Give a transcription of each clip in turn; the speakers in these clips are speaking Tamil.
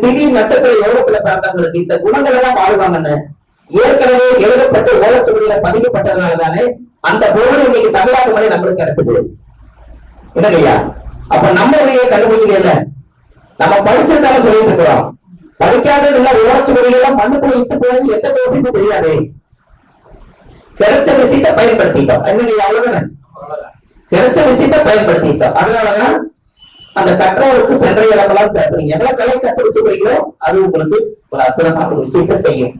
திதி நட்சத்திர யோகத்துல பிறந்தவங்களுக்கு இந்த குணங்கள் எல்லாம் வாழ்வாங்கன்னு ஏற்கனவே எழுதப்பட்டு ஓலச்சுவடியில பதிக்கப்பட்டதுனாலதானே அந்த பொருள் இன்னைக்கு தமிழ்நாட்டு மொழி நம்மளுக்கு கிடைச்சது. என்னங்கய்யா? அப்ப நம்ம இதையே கண்டுபிடிக்கல, நம்ம படிச்சிருந்தாலும் சொல்லிட்டு இருக்கிறோம். படிக்காதது இல்ல, ஓலச்சுவடியெல்லாம் மண்ணுக்குள்ள இட்டு போனது எந்த தோசைக்கும் தெரியாது. கிடைச்ச விஷயத்தை பயன்படுத்திட்டோம். என்னங்க அவ்வளவுதானே? கிடைச்ச விஷயத்தை பயன்படுத்திட்டோம். அதனாலதான் அந்த கற்றோருக்கு சென்ற இடமெல்லாம் சேர்ப்பீங்க. எவ்வளவு கலை கற்று வச்சுக்கிறீங்களோ அது உங்களுக்கு ஒரு அற்புதமான ஒரு விஷயத்தை செய்யும்.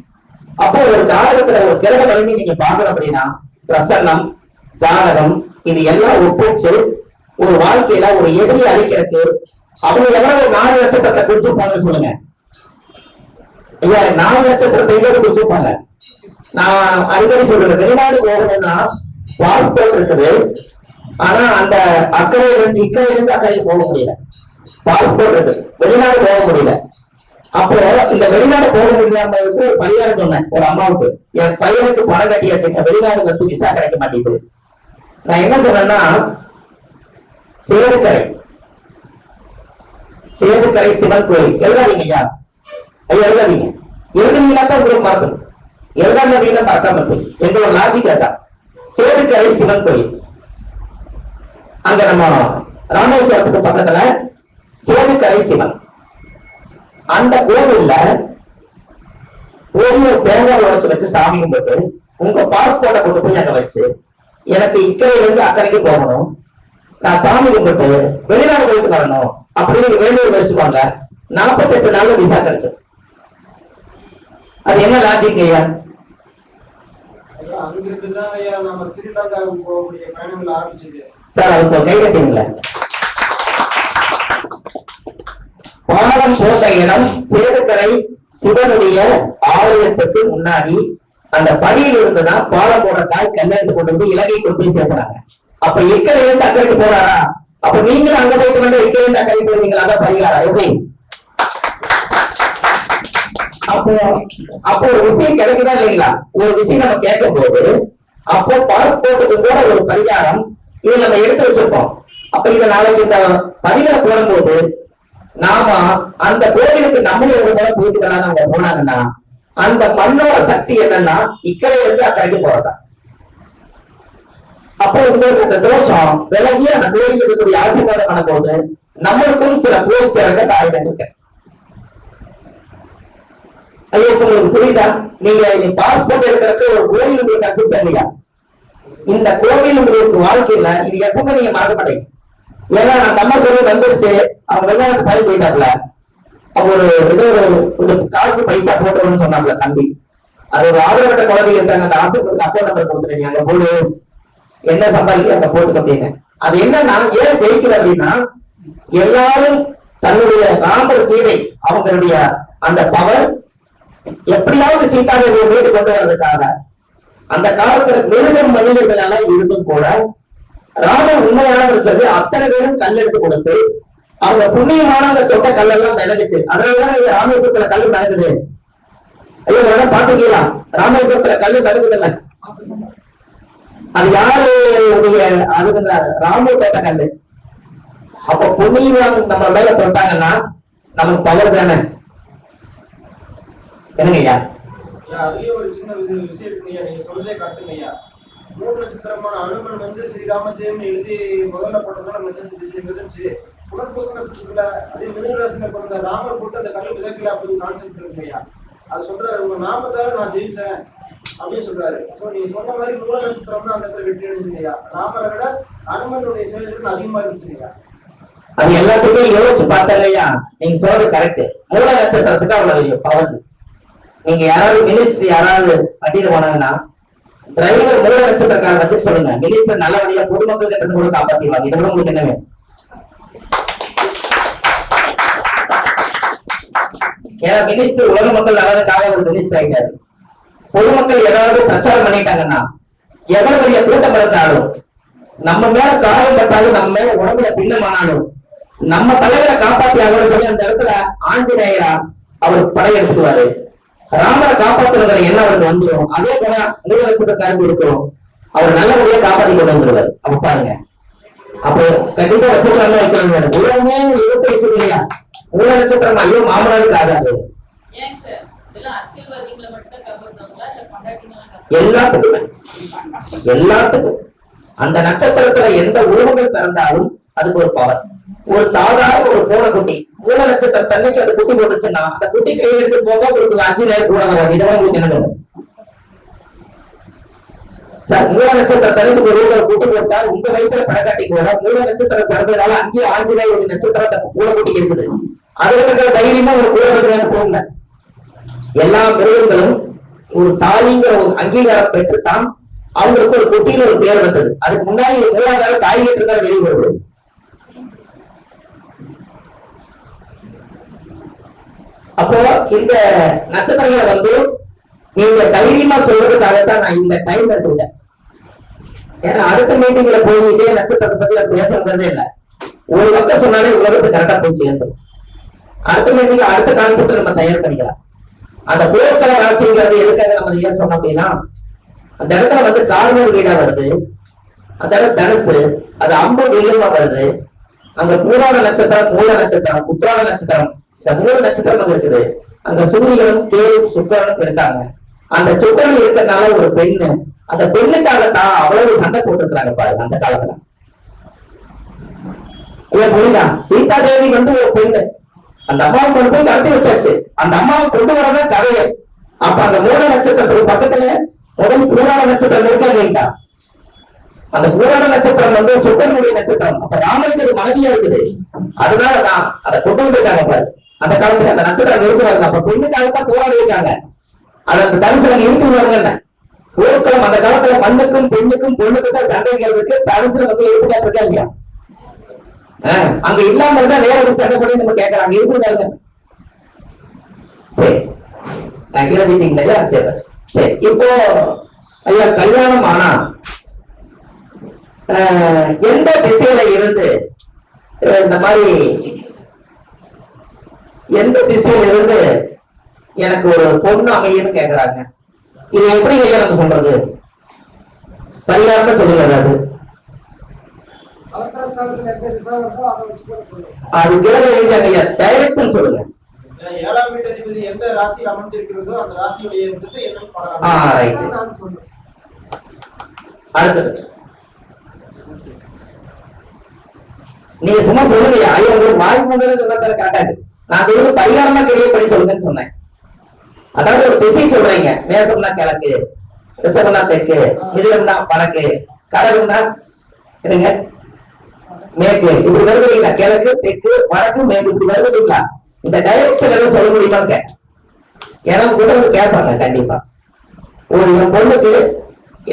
அப்போ ஒரு ஜாதகத்துல ஒரு கிரக வலிமை நீங்க பார்க்கணும் அப்படின்னா பிரசன்னம், ஜாதகம் இது எல்லாம் ஒப்பிச்சு ஒரு வாழ்க்கையில ஒரு எதிரி அழிக்கிறதுக்கு அவங்க எவ்வளவு 4 லட்சத்தை குறிச்சுப்பாங்கன்னு சொல்லுங்க ஐயா. 4 லட்சத்தை குறிச்சுப்பாங்க. நான் அடிக்கடி சொல்றேன், வெளிநாடு போகணும்னா பாஸ்போர்ட் இருக்குது, ஆனா அந்த அக்கறையிலிருந்து இக்கறையிலிருந்து அக்கறைக்கு போக முடியல. பாஸ்போர்ட் இருக்கு, வெளிநாடு போக முடியல. அப்போ இந்த வெளிநாடு போக முடியாததுக்கு ஒரு பரிகாரம் சொன்னேன் ஒரு அம்மாவுக்கு. என் பையனுக்கு பணம் கட்டியாச்சு, வெளிநாடு வந்து விசா கிடைக்க மாட்டேங்குது. நான் என்ன சொன்னேன்னா, சேதுக்கரை சிவன் கோயில் எழுதாதீங்க ஐயா. ஐயா எழுதாதீங்க, எழுதுனீங்கன்னா தான் உங்களுக்கு மறக்கணும். எழுதாமதியில பார்க்காம போய் எங்களோட லாஜிக் தான். சேதுக்கரை சிவன் கோயில் அங்க நம்ம ராமேஸ்வரத்துக்கு பக்கத்துல சேதுக்கரை சிவன், அந்த கோவில்ல ஒரு தேங்காய் உடைச்சு வச்சு சாமி கும்பிட்டு உங்க பாஸ்போர்ட்டை கொண்டு போய் அங்க வச்சு எனக்கு இக்கரையில இருந்து அக்கறைக்கு போகணும், நான் சாமி கும்பிட்டு வெளிநாடு போயிட்டு வரணும் அப்படின்னு வேண்டிய வச்சுப்பாங்க. 48 நாள்ல விசா கிடைச்சு. அது என்ன லாஜிக் ஐயா? சார் அதுக்கு கை கட்டிங்களா? பாலம் போட்ட இடம் சேதுக்கரை சிவனுடைய ஆலயத்துக்கு முன்னாடி அந்த படியில் இருந்துதான் பாலம் போடுற காய் கல்யாணத்தை கொண்டு வந்து இலங்கை கொண்டு போய் சேர்த்துறாங்க. அப்ப இக்கரை இருந்து அக்கறைக்கு போறாரா? அப்ப நீங்களும் அங்க போயிட்டு வந்து இக்கரை இருந்து அக்கறை போவீங்களா? அதான் பரிகாரம். எப்படி? அப்போ ஒரு விஷயம் கிடைக்குதா இல்லைங்களா? ஒரு விஷயம் நம்ம கேட்கும் போது அப்போ பாஸ்போர்ட்டுக்கு கூட ஒரு பரிகாரம் இதை நம்ம எடுத்து வச்சிருப்போம். அப்ப இதை நாளைக்கு இந்த பதிவுல போடும்போது நாம அந்த கோவிலுக்கு நம்மளே ஒரு முறை போயிட்டு வராங்க அவங்க போனாங்கன்னா அந்த மண்ணோட சக்தி என்னன்னா இக்கரையில இருந்து அக்கறைக்கு போறதா. அப்போ உங்களுக்கு அந்த தோஷம் விலகி அந்த கோயிலுக்கு இருக்கக்கூடிய ஆசீர்வாதம் பண்ணும்போது நம்மளுக்கும் சில கோயில் சேர்க்க தாய் இருக்கு. ஐயா இப்ப உங்களுக்கு புரியுதா? நீங்க பாஸ்போர்ட் எடுக்கிறதுக்கு ஒரு கோயில் உங்களுக்கு கிடைச்சிருச்சா இல்லையா? இந்த கோவில் உங்களுக்கு வாழ்க்கையில இது எப்பவுமே நீங்க மறக்க மாட்டீங்க. ஏன்னா அந்த அம்மா சொல்லி வந்துருச்சு, அவங்க வெளிநாட்டு பயிர் போயிட்டாப்ல, ஒரு ஏதோ ஒரு கொஞ்சம் காசு பைசா போட்டோம்னு சொன்னாப்ல தம்பி. அது ஒரு ஆதரவற்ற குழந்தை இருக்காங்க, அந்த ஆசிரியருக்கு அக்கௌண்ட் நம்பர் கொடுத்துட்டீங்க, அங்க போடு என்ன சம்பாதிக்க அங்க போட்டுக்க அப்படின்னு. அது என்னன்னா ஏன் ஜெயிக்கல அப்படின்னா எல்லாரும் தன்னுடைய ராமர் சீதை அவங்களுடைய அந்த பவர் எப்படியாவது சீதாவை மீட்டு கொண்டு வர்றதுக்காக அந்த காலத்துல மிருகம் மனிதர்களால இருந்தும் கூட ராமர் உண்மையானவர் சொல்லி அத்தனை பேரும் கல் எடுத்து கொடுத்து அவங்க புண்ணியமான அந்த சொந்த கல்லெல்லாம் மிதகுச்சு. அதனாலதான் ராமேஸ்வரத்துல கல்லு மிதகுது. ஐயோ பாத்துக்கலாம், ராமேஸ்வரத்துல கல்லு மிதகுதுல்ல, அது யாருடைய அது ராமர் தோட்ட கல்லு. அப்ப புண்ணியம் நம்ம மேல தொட்டாங்கன்னா நமக்கு பவர் தானே. என்னங்கய்யா? அதுலயே ஒரு சின்ன விஷயம் இருக்குங்கய்யா, நீங்க சொல்லலே காட்டுங்கய்யா. 3 நட்சத்திரமான அனுமன் வந்து ஸ்ரீராமஜெயம் எழுதி முதல்ல போட்டதுனால மிதந்துச்சு. புனர்பூச நட்சத்திரத்துல அதே மிதுனராசியில பிறந்த ராமர் போட்டு அந்த கல்லு மிதக்கல அப்படின்னு கான்செப்ட் இருக்குங்கய்யா. அது சொல்றாரு, உங்க நாமத்தால நான் ஜெயிச்சேன் அப்படின்னு சொல்றாரு. சோ நீங்க சொன்ன மாதிரி 3 நட்சத்திரம் தான் அந்த இடத்துல வெற்றி அடைஞ்சுங்கய்யா. ராமரை விட அனுமனுடைய செயல்கள் அதிகமா இருந்துச்சுங்கய்யா. அது எல்லாத்துக்குமே யோசிச்சு பார்த்தாங்கய்யா, நீங்க சொல்றது கரெக்ட். 3 நட்சத்திரத்துக்கு அவ்வளவு பவர். நீங்க யாராவது மினிஸ்டர் யாராவது வண்டியில போனாங்கன்னா டிரைவர் 3 நட்சத்திரக்காரர் வச்சு சொல்லுங்க, மினிஸ்டர் நல்லபடியா பொதுமக்கள் கிட்ட கூட காப்பாத்திடுவாங்க. இதை விட உங்களுக்கு என்ன வேணும்? ஏன்னா மினிஸ்டர் உலக மக்கள் நல்லதுக்காக ஒரு மினிஸ்டர் ஆகிட்டாரு. பொதுமக்கள் ஏதாவது பிரச்சாரம் பண்ணிட்டாங்கன்னா எவ்வளவு பெரிய கூட்டம் இருந்தாலும் நம்ம மேல காயம் பட்டாலும் நம்ம மேல உடம்புல பின்னமானாலும் நம்ம தலைவரை காப்பாத்தி ஆகணும்னு சொல்லி அந்த இடத்துல ஆஞ்சநேயரா அவர் படையெடுத்துவாரு. ராமரை காப்பாத்துற என்ன அவருக்கு வந்துடும். அதே போல 3 நட்சத்திரக்காரங்க இருக்கிறோம், அவர் நல்லபடியா காப்பாத்தி கொண்டு வந்துருவாரு. அப்ப பாருங்க, அப்போ கண்டிப்பா வச்சிருக்காங்க வைக்கிறாங்க. உலகமே 28 இல்லையா? மூல நட்சத்திரம் ஐயோ மாமனாருக்கு ஆகாது. எல்லாத்துக்குமே எல்லாத்துக்கும் அந்த நட்சத்திரத்துல எந்த உருவங்கள் பிறந்தாலும் அதுக்கு ஒரு பவர். ஒரு சாதாரண ஒரு பூனைக்குட்டி மூல நட்சத்திர தண்ணிக்கு அது குட்டி போட்டுச்சுன்னா அந்த குட்டி கையை எடுத்து போக உங்களுக்கு 5 கூட வராது. இதெல்லாம் உங்களுக்கு என்ன சார்? மூல நட்சத்திர தண்ணிக்கு ஒரு குட்டி போட்டால் உங்க வயிற்றுல படக்காட்டி கூட மூல நட்சத்திரம் பிறந்ததுனால அங்கேயே ஆஞ்சநேயருடைய நட்சத்திரம் பூனைக்குட்டிக்கு இருக்குது. அதுல இருக்கிற தைரியமா ஒரு பூனை சொல்லுங்க. எல்லா மிருகங்களும் ஒரு தாய்ங்கிற ஒரு அங்கீகாரம் பெற்றுத்தான் அவங்களுக்கு ஒரு குட்டியில ஒரு பேர் வந்தது. அதுக்கு முன்னாடி மூலாதார தாய் வீட்டுதான் வெளியே வருவது. அப்போ இந்த நட்சத்திரங்களை வந்து நீங்க தைரியமா சொல்றதுக்காகத்தான் நான் இந்த டைம் எடுத்துக்கிட்டேன். ஏன்னா அடுத்த மீட்டிங்ல போய் இதே நட்சத்திரத்தை பத்தி நான் பேசுறதே இல்லை. ஒரு பக்கம் சொன்னாலே உலகத்துக்கு கரெக்டா போய் சேர்ந்துடும். அடுத்த மீட்டிங்ல அடுத்த கான்செப்ட் நம்ம தயார் பண்ணிக்கலாம். அந்த போர்க்கள ராசிங்கிறது எதுக்காக நம்ம ஏன் சொன்னோம் அப்படின்னா, அந்த இடத்துல வந்து கார்னர் வீடா வருது, அந்த இடம் தனுசு, அது அம்பு வில்லுமா வருது. அங்க பூராட நட்சத்திரம், மூல நட்சத்திரம், உத்திராட நட்சத்திரம், இந்த 3 நட்சத்திரம் அங்க இருக்குது. அங்க சூரியனும் கேதும் சுக்கிரனும் இருக்காங்க. அந்த சுக்கிரன் இருக்கிறதுனால ஒரு பெண்ணு, அந்த பெண்ணுக்காகத்தான் அவ்வளவு சண்டை போட்டுருக்காங்க பாருங்க அந்த காலத்துல. ஏன் புரியுதா? சீதா தேவி வந்து ஒரு பெண்ணு, அந்த அம்மாவை கொண்டு போய் கடத்தி வச்சாச்சு. அந்த அம்மாவை கொண்டு வரதான் கதையை. அப்ப அந்த மூல நட்சத்திரத்துக்கு பக்கத்துல முதல் பூராட நட்சத்திரம் இருக்கா இல்லைங்களா? அந்த பூராட நட்சத்திரம் வந்து சுக்கரனுடைய நட்சத்திரம். அப்ப ராமருக்கு அது மனைவியா இருக்குது. அதனாலதான் அதை கொண்டு வந்திருக்காங்க பாரு. அந்த காலத்துல அந்த நட்சத்திரம் இருக்கிறாங்க. அப்ப பெண்ணுக்காகத்தான் போராடி இருக்காங்க. அது அந்த தரிசனம் இருக்குவாங்க. போர்க்களம் அந்த காலத்துல மண்ணுக்கும் பெண்ணுக்கும் பொண்ணுக்கும் தான் சண்டைங்கிறதுக்கு தரிசனம் வந்து எடுத்துக்காட்டிருக்கா இல்லையா? அங்க இல்லாம இருந்தா வேற எதுவும் சண்டை பண்ணி நம்ம கேட்கறாங்க இருக்குதாங்க. சரி எழுதிட்டீங்களா? சரி சரி. இப்போ ஐயா கல்யாணம் ஆனா எந்த திசையில இருந்து இந்த மாதிரி எந்த திசையில இருந்து எனக்கு ஒரு பொண்ணு அமையுன்னு கேக்குறாங்க. இது எப்படி ஐயா நம்ம சொல்றது? பரிகாரமா சொல்லுங்க. அது கிரக ரீதியாக ஐயா டைரக்ஷன் சொல்லுங்க. 7ஆம் வீட்டு அதிபதி எந்த ராசியில் அமர்ந்திருக்கிறதோ அந்த ராசியுடைய திசை என்னன்னு பார்க்கலாம். அடுத்தது நீங்க சும்மா சொல்லுங்க. ஐயா உங்களுக்கு வாய்ப்பு வந்தது சொன்னா காட்டாது. நான் அது பரிகாரமா கிரியேட் பண்ணி சொல்லுங்கன்னு சொன்னேன். அதாவது ஒரு திசை சொல்றீங்க. மேசம்னா கிழக்கு, ரிஷபம்னா தெற்கு, மிதுனம்னா வடக்கு, கடகம்னா என்னங்க மேற்கு. இப்படி வருது இல்லைங்களா? கிழக்கு, தெற்கு, வடக்கு, மேற்கு இப்படி வருது இல்லைங்களா? இந்த டைரக்ஷன் எல்லாம் சொல்ல முடியுமான்னு கேட்டேன். எனக்கு கூட வந்து கேட்பாங்க கண்டிப்பா. ஒரு என் பொண்ணுக்கு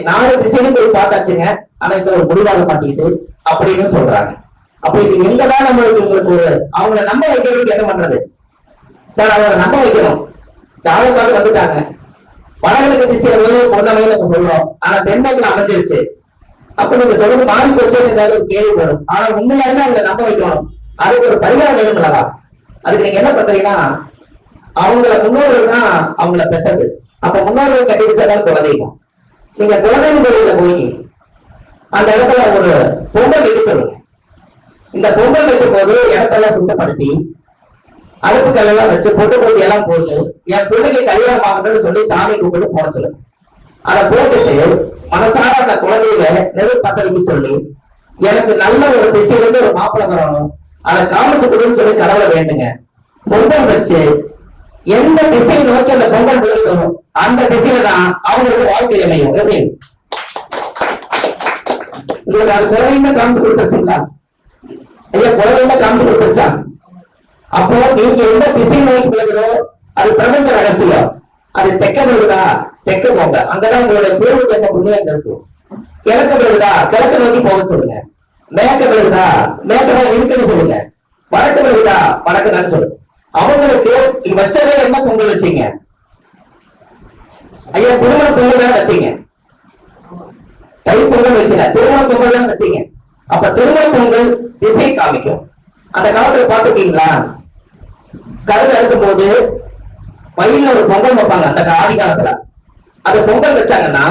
4 திசையிலும் போய் பார்த்தாச்சுங்க, ஆனா இந்த ஒரு முடிவாக மாட்டேங்குது அப்படின்னு சொல்றாங்க. அப்ப இது எங்கதான் நம்மளுக்கு உங்களுக்கு ஒரு அவங்களை நம்ப வைக்கிறதுக்கு என்ன பண்றது சார்? அவங்களை நம்ப வைக்கணும். ஜாதகம் வந்துட்டாங்க. வடகிழக்கு திசையில போய் பொண்ணமையை நம்ம சொல்றோம், ஆனா தென்மேற்குல அமைஞ்சிருச்சு. அப்ப நீங்க சொல்றது மாறி போச்சுன்னு ஏதாவது ஒரு கேள்வி வரும். ஆனா உண்மையாலுமே அவங்க நம்ப வைக்கணும். அதுக்கு ஒரு பரிகாரம் வேணும் அல்லவா? அதுக்கு நீங்க என்ன பண்றீங்கன்னா, அவங்கள முன்னோர்கள் தான் அவங்கள பெற்றது. அப்ப முன்னோர்கள் கட்டி வச்சாதான் குலதெய்வம். நீங்க குலதெய்வம் கோயில போய் அந்த இடத்துல ஒரு பொங்கல் வைக்க சொல்லுங்க. இந்த பொங்கல் வைக்கும் போது இடத்தெல்லாம் சுத்தப்படுத்தி அடுப்பு கல்லெல்லாம் வச்சு பொட்டு பொத்தி எல்லாம் போட்டு என் பிள்ளைக்கு கல்யாணம் ஆகணும்னு சொல்லி சாமி கும்பிட்டு போட சொல்லுங்க. அதை போட்டுட்டு மனசார அந்த குழந்தையில நெருப்பு பத்த வைக்க சொல்லி எனக்கு நல்ல ஒரு திசையிலிருந்து ஒரு மாப்பிள்ளை வரணும், அதை காமிச்சு கொடுன்னு சொல்லி கடவுளை வேண்டுங்க. பொங்கல் வச்சு எந்த திசையை நோக்கி அந்த பொங்கல் விழுதோ அந்த திசையில தான் அவங்களுக்கு வாழ்க்கை அமையும். எப்படி உங்களுக்கு அது குழந்தையுமே காமிச்சு கொடுத்துருச்சுங்களா ஐயா? குழந்தையுமே காமிச்சு கொடுத்துருச்சா? அப்போ நீங்க எந்த திசை நோக்கி விழுகிறோ அது பிரபஞ்ச ரகசியம். அது தெக்க விழுகுதா தெக்க போங்க, அங்கதான் உங்களுடைய பூர்வ ஜென்ம புண்ணியம் இருக்கும். கிழக்கு விழுகுதா கிழக்கு நோக்கி போக சொல்லுங்க. மேற்க விழுகுதா மேற்க இருக்குன்னு சொல்லுங்க. வடக்கு விழுகுதா வடக்கு தான் சொல்லுங்க. அவங்களுக்கு வச்சதே என்ன பொங்கல் வச்சீங்க ஐயா? திருமண பொங்கல் தான் வச்சீங்க. தை பொங்கல் வைக்கல, திருமண பொங்கல் தான் வச்சீங்க. அப்ப திருமண பொங்கல் திசை காமிக்கும். அந்த காலத்துல பாத்துருக்கீங்களா? கழுத இருக்கும் போது வயல்ல ஒரு பொங்கல் வைப்பாங்க. அந்த ஆதி காலத்துல அது பொங்கல் வச்சாங்கன்னா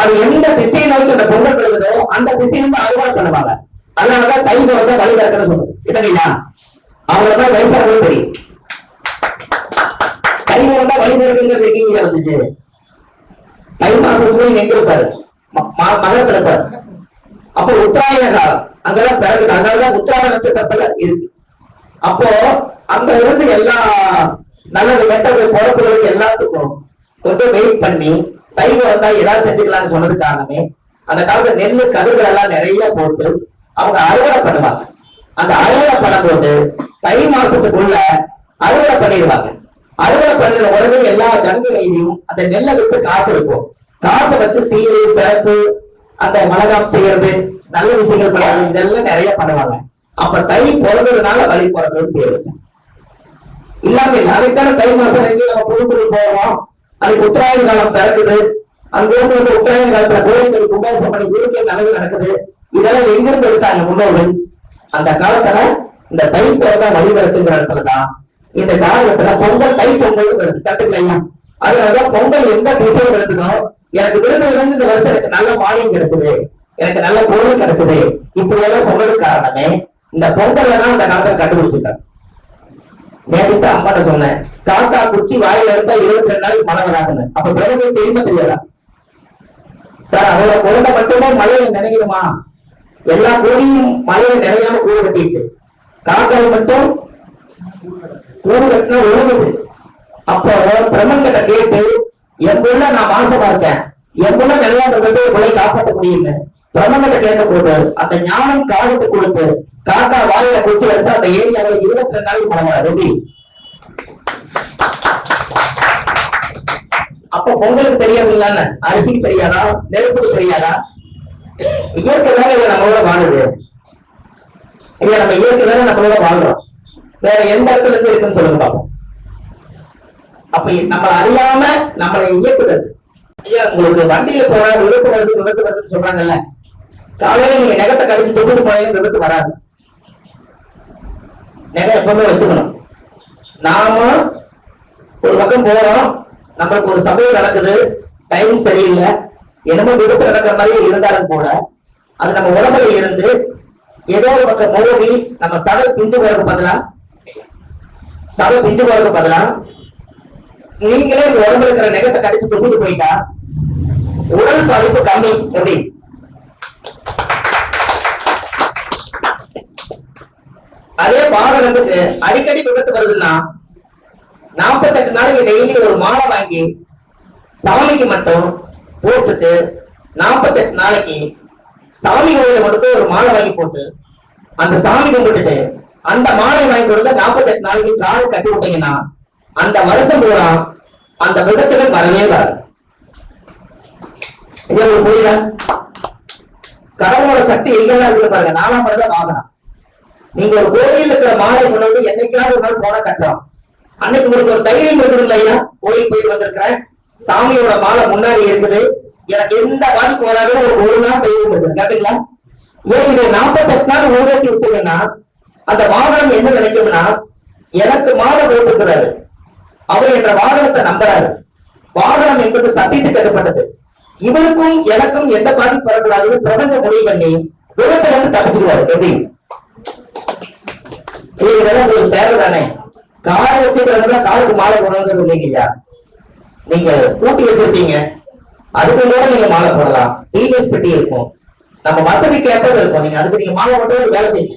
அது எந்த திசையை நோக்கி அந்த பொங்கல் விழுகுதோ அந்த திசையிலிருந்து அறுவடை பண்ணுவாங்க. அதனாலதான் தை பிறந்த வழி பிறக்கன்னு சொல்றது இல்லையா? அவங்கள தான் வயசானவங்களும் தெரியும். தை மாதம் வழிபடுங்கிறது எங்க வந்துச்சு? தை மாசம் சூரியன் எங்க இருப்பாரு? மகரத்துல இருப்பாரு. அப்போ உத்தராயண காலம் அங்கதான் பிறகு, அதனாலதான் உத்தராயண நட்சத்திரத்துல இருக்கு. அப்போ அங்க இருந்து எல்லா நல்லது கெட்டது பொறுப்புகளுக்கு எல்லாத்துக்கும் கொஞ்சம் வெயிட் பண்ணி தை வந்தா ஏதாவது செஞ்சுக்கலாம்னு சொன்னது காரணமே, அந்த காலத்துல நெல்லு கதிர்கள் எல்லாம் நிறைய போட்டு அவங்க அறுவடை பண்ணுவாங்க. அந்த அறுவடை பண்ணும்போது தை மாசத்துக்குள்ள அறுவடை பண்ணிடுவாங்க. அறுவடை பண்ணுற உடனே எல்லா ஜனங்களையும் அந்த நெல்லை வித்து காசு இருக்கும். காசை வச்சு சீரு சிறப்பு அந்த மலகாம் செய்யறது, நல்ல விஷயங்கள் பண்றது, இதெல்லாம் நிறைய பண்ணுவாங்க. அப்ப தை பிறந்ததுனால வழி பிறந்ததுன்னு பேர் வச்சாங்க. இல்லாம இல்லை, அதைத்தானே தை மாசம் நம்ம புதுக்குடி போவோம். அதுக்கு உத்தராயண காலம் பிறகுது. அங்கிருந்து வந்து உத்தராயண காலத்துல கோயில்கள் கும்பாசம் பண்ணி குருக்கள் நல்லது நடக்குது. இதெல்லாம் எங்கிருந்து எடுத்தாங்க முன்னோர்கள்? அந்த காலத்துல இந்த தை பிறந்தா வழிபடுத்துங்கிற இடத்துலதான் இந்த காலத்துல பொங்கல் தை பொங்கல் வருது. தட்டுக்கலையா? அதனாலதான் பொங்கல் எந்த திசையில் எடுத்ததோ, எனக்கு விருதுல இருந்து இந்த வருஷம் எனக்கு நல்ல மானியம் கிடைச்சது, எனக்கு நல்ல பொருள் கிடைச்சது, இப்படி எல்லாம் சொன்னதுக்கு காரணமே இந்த பொங்கல்ல தான் இந்த காலத்துல கண்டுபிடிச்சிருக்காங்க. நேற்று அம்மாட்ட சொன்னேன், காக்கா குச்சி வாயில எடுத்தா 22 நாளைக்கு மழை வராதுன்னு. அப்ப பிறகு தெரியுமா தெரியாதா சார்? அதோட குழந்தை மட்டுமே மழையில நினைக்கணுமா? எல்லா கோழியும் மழையில நினையாம கூடு கட்டிச்சு. காக்காய் மட்டும் கூடு கட்டினா ஒழுகுது. அப்போ பிரம்மன் கிட்ட கேட்டு, என் புள்ள நான் மாசமா இருக்கேன், என் புள்ள நிலையாடுறது புள்ளை காப்பாற்ற முடியும்னு பிரம்மன் கிட்ட கேட்ட போது அந்த ஞானம் காலத்து கொடுத்து காக்கா வாயில குச்சி எடுத்து அந்த ஏரியாவில் 22 நாளைக்கு மழை வராது. அப்ப பொங்கலுக்கு தெரியாதுங்களான்னு, அரிசிக்கு தெரியாதா, நெருப்புக்கு தெரியாதா? இயற்கை தானே நம்மளோட வாழுது. ஐயா நம்ம இயற்கை தானே நம்மளோட வாழ்றோம். வேற எந்த இடத்துல இருந்து இருக்குன்னு சொல்லுங்க பாப்போம். அப்ப நம்மளை அறியாம நம்மளை இயக்குது. ஐயா உங்களுக்கு வண்டியில போற விபத்து வருதுன்னு சொல்றாங்கல்ல, காலையில நீங்க நெகத்தை கடிச்சு தொகுத்து போனாலும் விபத்து வராது. நெகை எப்பவுமே வச்சுக்கணும். நாம ஒரு பக்கம் போறோம், நம்மளுக்கு ஒரு சம்பவம் நடக்குது, டைம் சரியில்லை, என்னமோ விபத்து நடக்கிற மாதிரியே இருந்தாலும் கூட அது நம்ம உடம்புல இருந்து ஏதோ ஒரு பக்கம் மோதி நம்ம சதை பிஞ்சு போறதுக்கு பதிலா நீங்களே உடம்புல இருக்கிற நெகத்தை கடிச்சு தொகுத்து போயிட்டா உடல் பாதிப்பு கம்மி. எப்படி? அதே வாகனத்துக்கு அடிக்கடி விபத்து வருதுன்னா 48 நாளைக்கு டெய்லி ஒரு மாலை வாங்கி சாமிக்கு மட்டும் போட்டுட்டு 48 நாளைக்கு சாமி கோயில கொண்டு போய் ஒரு மாலை வாங்கி போட்டு அந்த சாமி கும்பிட்டுட்டு அந்த மாலை வாங்கி கொடுத்த 48 நாளைக்கு கால் கட்டி விட்டீங்கன்னா அந்த வருஷம் பூரா அந்த விபத்துகள் வரவே வராது. புரியுதா? கடவுளோட சக்தி எங்கெல்லாம் இருக்கு பாருங்க. 4ஆம் படம் வாகனம். நீங்க ஒரு கோயில் இருக்கிற மாலை கொண்டு வந்து என்னைக்காவது ஒரு நாள் போன கட்டுறோம். அன்னைக்கு உங்களுக்கு ஒரு தைரியம் இருக்குதுல்ல, ஐயா கோயில் போயிட்டு வந்திருக்கிறேன், சாமியோட மாலை முன்னாடி இருக்குது, எனக்கு எந்த பாதிப்பு வராதுன்னு ஒரு நாள் தைரியம் இருக்குது. கேட்டீங்களா? ஏன் இதை 48 நாள் ஊழத்தி விட்டீங்கன்னா அந்த வாகனம் என்ன நினைக்கும்னா, எனக்கு மாலை போட்டுக்கிறாரு, அவர் என்ற வாகனத்தை நம்புறாரு. வாகனம் என்பது சத்தியத்துக்கு கட்டுப்பட்டது. இவருக்கும் எனக்கும் எந்த பாதிப்பு வரக்கூடாதுன்னு பிரபஞ்ச முடிவு பண்ணி விபத்துல இருந்து தப்பிச்சுக்குவாரு. எப்படி? இதெல்லாம் உங்களுக்கு தேவை தானே? கார் வச்சுக்கிறதுதான் காருக்கு மாலை போடணுங்கிறது இல்லைங்கய்யா. நீங்க ஸ்கூட்டி வச்சிருப்பீங்க, அதுக்கு கூட நீங்க மாலை போடலாம். டிவிஎஸ் பெட்டி இருக்கும், நம்ம வசதிக்கு ஏற்றது இருக்கும். நீங்க அதுக்கு நீங்க மாலை மட்டும் வேலை செய்யுங்க.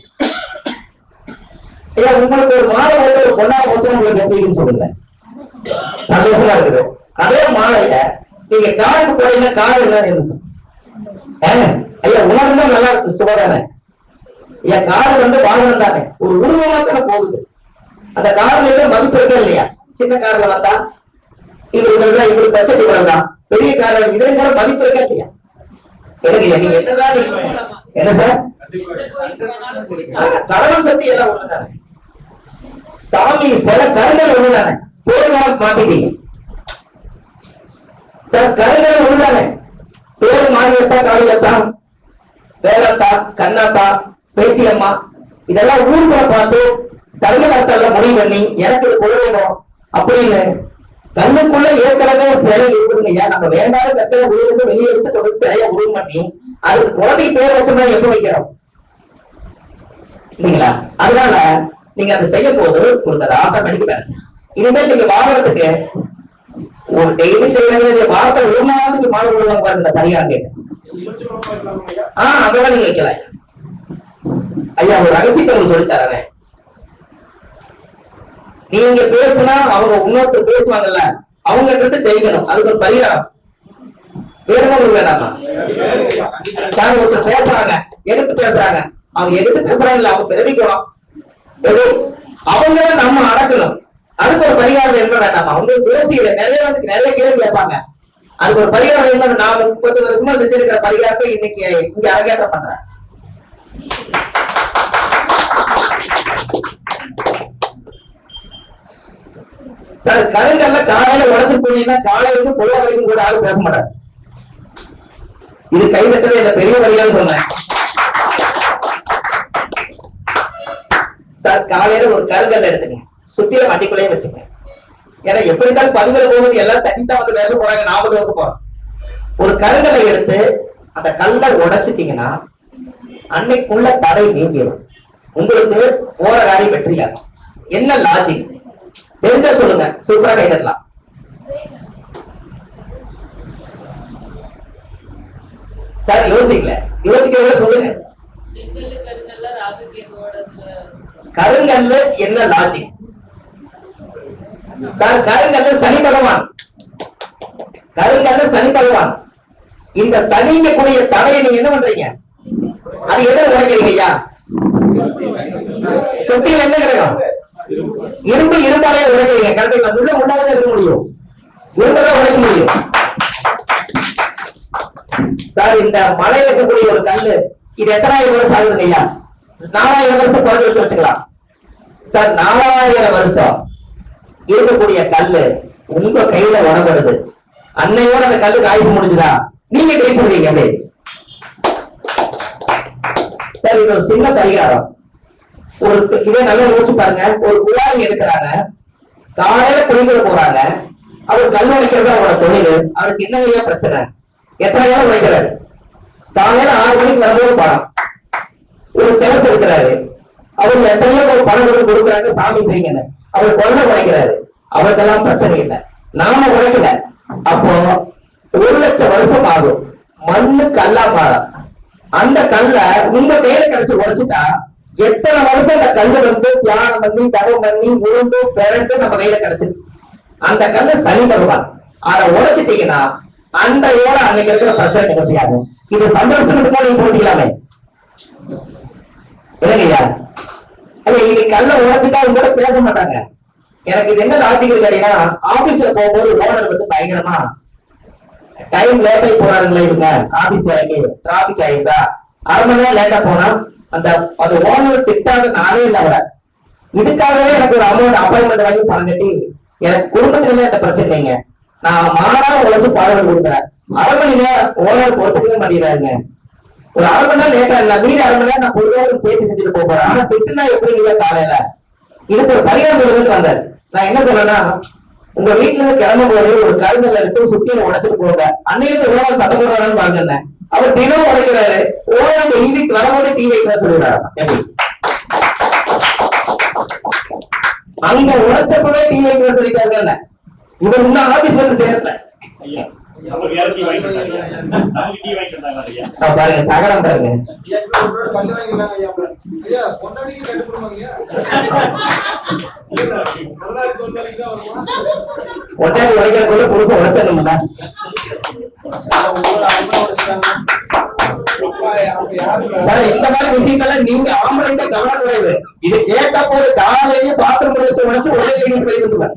ஐயா உங்களுக்கு ஒரு மாலை போட்டு ஒரு பொண்ணா போட்டு உங்களுக்கு எப்படின்னு சொல்லுங்க, சந்தோஷமா இருக்குது. அதே மாலைய நீங்க காருக்கு போறீங்க, கார் என்ன ஐயா உணர்ந்தா நல்லா இருக்கு, சுகதானே. ஐயா கார் வந்து வாகனம் தானே, ஒரு உருவமா தானே போகுது. அந்த கார்ல இருந்து மதிப்பு இருக்கா இல்லையா? சின்ன கார்ல வந்தா இவரு பட்ஜெட் இவ்வளவு தான், பெரிய கார்ல இதுல கூட மதிப்பு இருக்கா இல்லையா? எனக்கு நீங்க என்னதான் என்ன சார், கடவுள் சக்தி எல்லாம் ஒண்ணுதானே. சாமி சில கருங்கள் ஒண்ணுதானே, பேர் மாத்திட்டீங்க சார். கருங்கள் ஒண்ணுதானே, பேர் மாநிலத்தா, காளியத்தா, வேலத்தா, கண்ணாத்தா, பேச்சியம்மா, இதெல்லாம் ஊருக்குள்ள பார்த்து தர்மகர்த்தால முடிவு பண்ணி எனக்கு கொள்ளணும் அப்படின்னு கண்ணுக்குள்ள ஏற்கனவே சிலை இருக்குதுங்க. நம்ம வேண்டாத கட்டளை உயிரிழந்து வெளியே எடுத்து கொண்டு சிலையை உருவம் பண்ணி அதுக்கு குழந்தைக்கு பேர் வச்சோம்னா எப்ப வைக்கிறோம் இல்லைங்களா? அதனால நீங்க அதை செய்யும் போது கொடுத்தது ஆட்டோமேட்டிக் பேலன்ஸ். இனிமேல் நீங்க வாங்குறதுக்கு ஒரு டெய்லி செய்யறது வாரத்தில் ஒரு நாளுக்கு மாடு விடுவாங்க பாருங்க இந்த பரிகாரம் கேட்டு. அதெல்லாம் நீங்க வைக்கலாம் ஐயா. ஒரு ரகசியத்தை உங்களுக்கு சொல்லி தரேன். நீங்க பேசுனா அவங்க இன்னொருத்தர் பேசுவாங்கல்ல, அவங்க கிட்ட ஜெயிக்கணும். அதுக்கு ஒரு பரிகாரம் வேணுமா உங்களுக்கு வேண்டாமா? சார் ஒருத்தர் பேசுறாங்க, எடுத்து பேசுறாங்க, அவங்க எடுத்து பேசுறாங்கல்ல, அவங்க பிறவிக்கணும். அவங்கள நம்ம அடக்கணும். அதுக்கு ஒரு பரிகாரம் என்ன வேண்டாமா? உங்களுக்கு பேசியில நிறைய கேள்வி கேட்பாங்க. அதுக்கு ஒரு பரிகாரம் என்ன? நான் 30 வருஷமா செஞ்சிருக்கிற பரிகாரத்தை இன்னைக்கு இங்க அரங்கேற்றம் பண்றேன். சார் கருங்கல்ல காலையில உடச்சு போனீங்கன்னா காலையில இருந்து பொருள வரைக்கும் கூட யாரும் பேச மாட்டாங்க. இது கைதட்டவே இல்ல, பெரிய வரியான்னு சொன்னேன். சார் காலையில ஒரு கருங்கல் எடுத்துங்க, சுத்தில வண்டிக்குள்ளேயே வச்சுங்க. ஏன்னா எப்படித்தான் பதிவுல போகுது எல்லாரும் தட்டித்தான் வந்து பேச போறாங்க, நாம வந்து போறோம். ஒரு கருங்கலை எடுத்து அந்த கல்லை உடைச்சிட்டீங்கன்னா அன்னைக்குள்ள தடை நீங்கிடும். உங்களுக்கு போற காரியம் வெற்றியாகும். என்ன லாஜிக் தெரிஞ்ச சொல்லுங்க, சூப்பரா கைதட்டலாம். சார் யோசிக்கல, யோசிக்கிறவங்க சொல்லுங்க. கருங்கல்ல என்ன லாஜிக்? சார் கருங்கல்ல சனி பகவான், கருங்கல்ல சனி பகவான். இந்த சனிங்க கூடிய தடையை நீங்க என்ன பண்றீங்க? அது எதிர உடைக்கிறீங்க ஐயா. சுத்தியில் என்ன கிரகம்? இரும்பு இரும்பாலையே உடைக்கிறீங்க. கரெக்டா? உள்ள உள்ளாதான் இருக்க முடியும், இரும்பதான் உடைக்க முடியும். சார் இந்த மலையில இருக்கக்கூடிய ஒரு கல்லு இது எத்தனாயிரம் வருஷம் ஆகுதுங்க ஐயா? 4000 வருஷம் குறைஞ்சு வச்சுக்கலாம். சார் 4000 வருஷம் இருக்கக்கூடிய கல்லு உங்க கையில உடம்படுது. அன்னையோட அந்த கல்லுக்கு ஆயுசு முடிஞ்சுதா? நீங்க கை சொல்றீங்க அப்படி. சார் இது ஒரு சின்ன பரிகாரம். ஒரு இதே நல்லா யோசிச்சு பாருங்க. ஒரு குழாய் எடுக்கிறாங்க, காலையில குளிக்கிற போறாங்க, அவர் கல் உடைக்கிறது அவரோட தொழில். அவருக்கு என்ன பிரச்சனை? எத்தனை நேரம் உடைக்கிறாரு? காலையில 6 மணிக்கு வரும்போது பணம் ஒரு செலஸ் எடுக்கிறாரு. அவர் எத்தனையோ ஒரு பணம் கொடுக்குறாங்க, சாமி செய்யுங்க. அவர் கொல்ல உடைக்கிறாரு, அவருக்கெல்லாம் பிரச்சனை இல்லை. நாம உடைக்கல. அப்போ 1,00,000 வருஷம் ஆகும். மண்ணு கல்லா மாறும். அந்த கல்ல உங்க கையில கிடைச்சு உடைச்சுட்டா எத்தனை வருஷம் அந்த கல்லு வந்து தியானம் பண்ணி தவம் பண்ணி உருண்டு பிறண்டு நம்ம கையில கிடைச்சிருக்கு. அந்த கல்லு சனி பகவான். அதை உடைச்சிட்டீங்கன்னா அன்றையோட அன்னைக்கு இருக்கிற பிரச்சனை நிகழ்ச்சியாகும். இது சந்தோஷத்துக்கு நீங்க போட்டிக்கலாமே இல்லைங்கய்யா? இன்னைக்கு கல்ல உடைச்சிட்டா அவங்க கூட பேச மாட்டாங்க. எனக்கு இது என்ன லாஜிக் இருக்கு அப்படின்னா, ஆபீஸ்ல போகும்போது ஓனர் வந்து பயங்கரமா டைம் லேட் ஆகி போறாருங்களா, இவங்க ஆபீஸ் வேலைக்கு டிராபிக் ஆயிருந்தா 1/2 மணி நேரம் லேட்டா போனா அந்த ஓனர் திட்டாத நானே இல்லை. அவரை இதுக்காகவே எனக்கு ஒரு அமௌண்ட் அப்பாயின்மெண்ட் வாங்கி பணம் கட்டி எனக்கு குடும்பத்துல எந்த பிரச்சனை இல்லைங்க. நான் மாறா உழைச்சு பாடம் கொடுக்குறேன். 1/2 மணி நேரம் ஓனர் பொறுத்துக்கவே மாட்டேங்கிறாருங்க. ஒரு 1/2 மணி நேரம் லேட்டா இல்ல, மீறி 1/2 மணி நேரம் நான் பொழுதும் சேர்த்து செஞ்சுட்டு போறேன். ஆனா திட்டுனா எப்படிங்க காலையில? இதுக்கு ஒரு பரிகாரம் சொல்லிட்டு வந்தார். நான் என்ன சொல்றேன்னா, உங்க வீட்டுல இருந்து கிளம்பும் போது ஒரு கருங்கல் எடுத்து சுத்தியில உடைச்சிட்டு போங்க. அன்னைக்கு ஓனர் சத்தம் போடுறாருன்னு பாருங்க. அவர் தினம் உடைக்கிறாரு. ஓனர் வீட்டுக்கு வரும்போது டீ வைக்கிறா சொல்லிடுறாரு. அங்க உடைச்சப்பவே டீ வைக்கிற சொல்லிட்டாருங்க. இவர் இன்னும் ஆபீஸ் வந்து சேரல. பாருங்க சகடம் பாருங்க. ஒட்டாடி உடைக்கிறதுக்குள்ள புதுசா உடைச்சிடணும்ல. சார் இந்த மாதிரி விஷயங்கள்லாம் நீங்க ஆம்பளைங்க கவனம் குறைவு. இது கேட்டா போது காலையிலேயே பாத்திரம் உடைச்சு உடனே போயிருந்துருவேன்.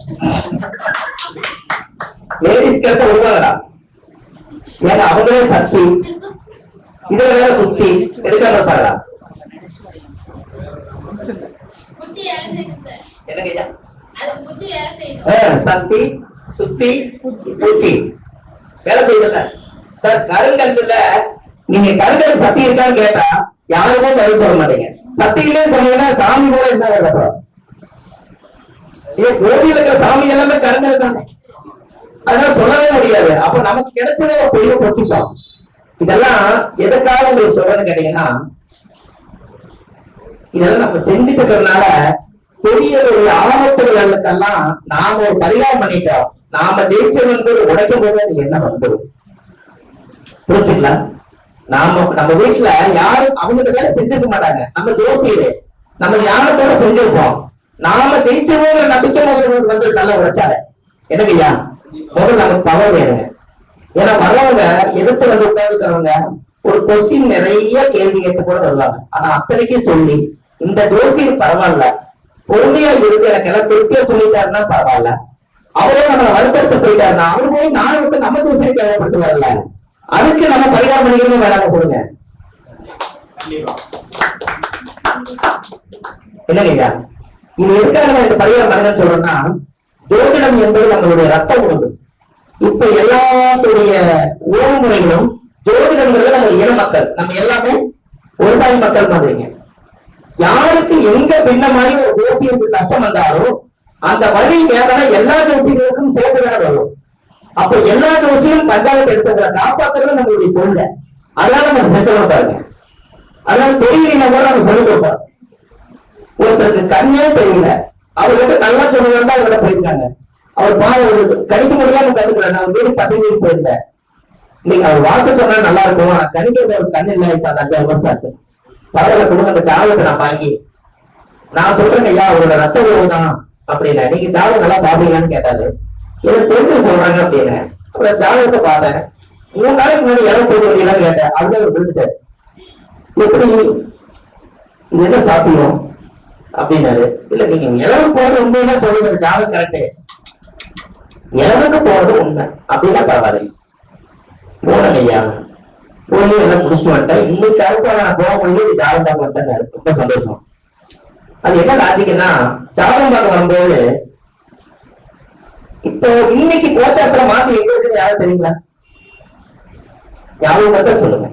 லேடிஸ் கிடைச்ச விடுவாங்கடா. ஏன்னா அவங்களே சக்தி, இதுல வேற சுத்தி எடுக்காம இருப்பாங்களா? என்னங்கய்யா? சக்தி சுத்தி புத்தி வேலை செய்யுதுல்ல. சார் கருங்கல்ல நீங்க கருங்கல் சக்தி இருக்கான்னு கேட்டா யாருமே பதில் சொல்ல மாட்டீங்க. சக்தி இல்லைன்னு சொன்னீங்கன்னா சாமி கூட என்ன வேலை? கோவில இருக்கிற சாமி எல்லாமே கருங்கல் தானே, அதனால சொல்லவே முடியாது. அப்ப நமக்கு கிடைச்சதே ஒரு பெரிய பொக்கிஷம். இதெல்லாம் எதுக்காக உங்களுக்கு சொல்றேன்னு கேட்டீங்கன்னா, இதெல்லாம் நம்ம செஞ்சுட்டு இருக்கிறதுனால பெரிய பெரிய ஆபத்துகளுக்கெல்லாம் நாம ஒரு பரிகாரம் பண்ணிட்டோம். நாம ஜெயிச்சவன் போது உடைக்கும் போது அது என்ன வந்துடும். புரிஞ்சுக்கலாம். நம்ம வீட்டுல யாரும் அவங்க வேலை செஞ்சிருக்க மாட்டாங்க. நம்ம ஜோசியரு நம்ம ஞானத்தோட செஞ்சிருப்போம். நாம ஜெயிச்சவங்க நம்பிக்கை முதல்வர்களுக்கு வந்து நல்லா உடைச்சாரு. எனக்கு ஐயா முதல்ல நமக்கு பவர் வேணுங்க. ஏன்னா வர்றவங்க எதிர்த்து வந்து உட்காந்துக்கிறவங்க ஒரு கொஸ்டின் நிறைய கேள்வி கேட்டு கூட வருவாங்க. ஆனா அத்தனைக்கும் சொல்லி இந்த ஜோசியர் பரவாயில்ல, பொறுமையா இருந்து எனக்கு எல்லாம் திருப்தியா சொல்லிட்டாருன்னா பரவாயில்ல, அவரே நம்மளை வருத்தெடுத்து போயிட்டாருன்னா அவரு போய் நாளை விட்டு நம்ம ஜோசியரை தேவைப்படுத்து வரல. அதுக்கு நம்ம பரிகாரம் பண்ணிக்கணும் வேணாங்க சொல்லுங்க. இல்லைங்க இது எதுக்காக நான் இந்த பரிகாரம் பண்ணுங்கன்னு சொல்றேன்னா, ஜோதிடம் என்பது நம்மளுடைய ரத்த உணவு. இப்ப எல்லாத்துடைய உறவு முறைகளும் ஜோதிடம்ங்கிறது நம்ம இன மக்கள், நம்ம எல்லாமே ஒரு தாய் மக்கள் மாதிரிங்க. யாருக்கு எங்க பின்ன மாதிரி ஒரு ஜோசியருக்கு கஷ்டம் வந்தாலும் அந்த வழி வேதனை எல்லா ஜோசியர்களுக்கும் சேர்த்துதானே வரும். அப்ப எல்லா ஜோசியும் பஞ்சாயத்து எடுத்துக்கிற காப்பாத்துறது நம்மளுடைய கொள்கை. அதனால நம்ம செஞ்சோம் பாருங்க. அதனால தெரியல கூட நம்ம சொல்லி கொடுப்போம். ஒருத்தருக்கு கண்ணே தெரியல, அவர்கிட்ட நல்லா சொல்லுவாங்க, அவர்கிட்ட போயிருக்காங்க. அவர் கணிக்க முடியாம கண்டுக்கல. நான் வீடு 10 வீடு போயிருந்தேன். இன்னைக்கு அவர் வாக்கு சொன்னா நல்லா இருக்கும், கணிக்கிறது ஒரு கண் இல்லை. இப்ப அந்த 5 வருஷம் ஆச்சு. பரவாயில்ல கொடுங்க, அந்த ஜாதகத்தை நான் வாங்கி நான் சொல்றேன் ஐயா அவரோட ரத்த உறவு தான் அப்படின்னா, நீங்க ஜாதகம் நல்லா பாப்பீங்களான்னு கேட்டாரு. எனக்கு தெரிஞ்சு சொல்றாங்க அப்படின்னு. அப்புறம் ஜாதகத்தை பார்த்தேன். 3 நாளைக்கு முன்னாடி இடம் போக வேண்டியதான்னு கேட்டேன். அதுல அவர் விழுந்துட்டாரு. எப்படி இது என்ன சாப்பிடும் அப்படின்னாரு. இல்ல நீங்க இளவு போறது உண்மையா சொல்லுங்க, ஜாதகம் கரெக்டு, இளவுக்கு போறது உண்மை அப்படின்னா பரவாயில்ல. போனேன் ஐயா, போய் எல்லாம் முடிச்சுட்டு வந்துட்டேன். இன்னைக்கு அடுத்த நான் போக முடியும், ஜாதகம் பார்க்க வந்துட்டேன். ரொம்ப சந்தோஷம். அது என்ன லாஜிக்னா, ஜாதகம் பார்க்க வரும்போது இப்போ இன்னைக்கு கோச்சாரத்துல மாத்தி எங்க இருக்குன்னு யாரும் தெரியுங்களா? யாரும் மட்டும் சொல்லுங்க.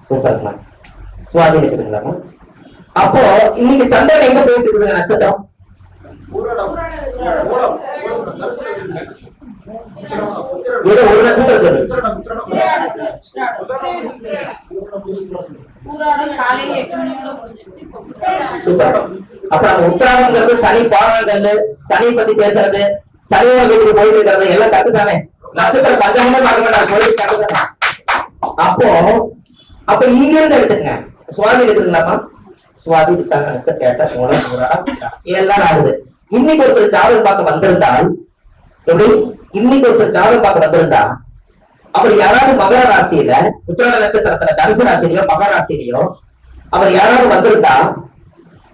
சூப்பர்மா, சுவாதி இருக்குதுங்களா? அப்போ இன்னைக்கு சந்திரன் எங்க போயிட்டு இருக்குங்க? நட்சத்திரம் ஏதோ ஒரு நட்சத்திரம். சூப்பர். அப்ப நம்ம உத்தராடங்கிறது சனி பாடங்கள், சனி பத்தி பேசுறது, சனியோட வீட்டுக்கு போயிட்டு இருக்கிறது எல்லாம் கட்டுத்தானே. நட்சத்திரம் பஞ்சாங்கமே பார்க்க மாட்டாங்க, சொல்லி கட்டுதானே. அப்ப இங்க இருந்து எடுத்துங்க. சுவாதி எடுத்துக்கலாமா? சுவாதி விசாக கேட்ட எல்லாம் ஆகுது. இன்னைக்கு ஒருத்தர் ஜாதகம் பார்க்க வந்திருந்தால் எப்படி? இன்னைக்கு ஒருத்தர் ஜாதகம் பார்க்க வந்திருந்தா அவர் யாராவது மகர ராசியில, உத்திராட நட்சத்திரத்துல தனுசு ராசியிலயோ மகர ராசியிலயோ அவர் யாராவது வந்திருந்தா